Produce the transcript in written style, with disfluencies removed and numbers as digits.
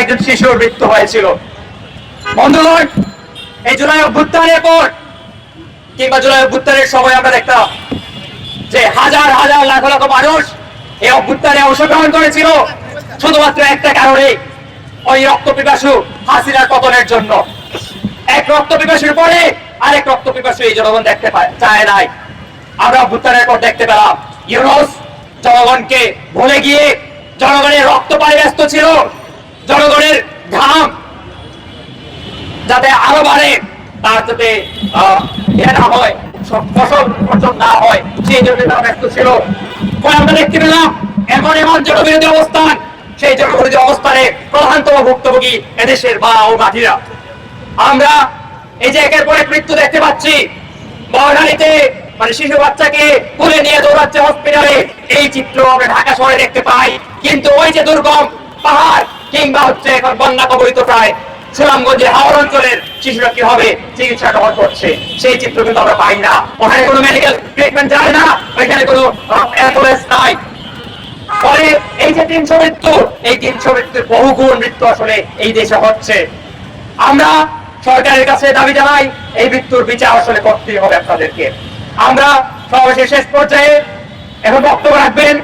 একজন শিশুর মৃত্যু হয়েছিল। বন্ধুগণ, এই জুলাই অভ্যুত্থানের পর কিংবা জুলাই অভ্যুত্থানের সময় আমরা দেখতাম যে হাজার হাজার লাখ লাখ মানুষ এই অভ্যুত্থানে অংশগ্রহণ করেছিল শুধুমাত্র একটা কারণে, ওই রক্ত পিপাসু হাসিনার পতনের জন্য। এক রক্ত পিপাসুর পরে আরেক রক্ত পিপাসু এই জনগণ দেখতে চায় নাই। আমরা অভ্যুত্থানের পর দেখতে পেলাম ইউনূস জনগণকে ভুলে গিয়ে জনগণের রক্ত পায়ে ব্যস্ত ছিল, জনগণের ঘাম যাতে আরো বাড়ে, তার যাতে না হয়, ফসল অর্জন না হয়, সেই জন্য তারা ব্যস্ত ছিল। আমরা দেখতে পেলাম এমন এমন জনবিরোধী অবস্থান, সেই জনবিরোধী অবস্থানে প্রধানতম ভুক্তভোগী এদেশের মা ও মাটিরা। আমরা এই যে একের পর এক মৃত্যু দেখতে পাচ্ছি, মহাখালীতে মানে শিশু বাচ্চাকে তুলে নিয়ে দৌড়াচ্ছে হসপিটালে, এই চিত্র আমরা ঢাকা শহরে দেখতে পাই। কিন্তু ওই যে দুর্গম পাহাড় কিংবা হচ্ছে এখন বন্যা কবলিত প্রায় সুনামগঞ্জের হাওড় অঞ্চলের শিশুরা কিভাবে চিকিৎসা গ্রহণ করছে, সেই চিত্র কিন্তু আমরা পাই না। ওখানে কোনো মেডিকেল ট্রিটমেন্ট যায় না, ওইখানে কোনো অ্যাম্বুলেন্স নাই। ফলে এই যে 300 মৃত্যু, এই 300 মৃত্যুর বহুগুণ মৃত্যু আসলে এই দেশে হচ্ছে। আমরা সরকারের কাছে দাবি জানাই, এই মৃত্যুর বিচার আসলে করতেই হবে আপনাদেরকে। আমরা সর্বশেষ শেষ পর্যায়ে এখন বক্তব্য রাখবেন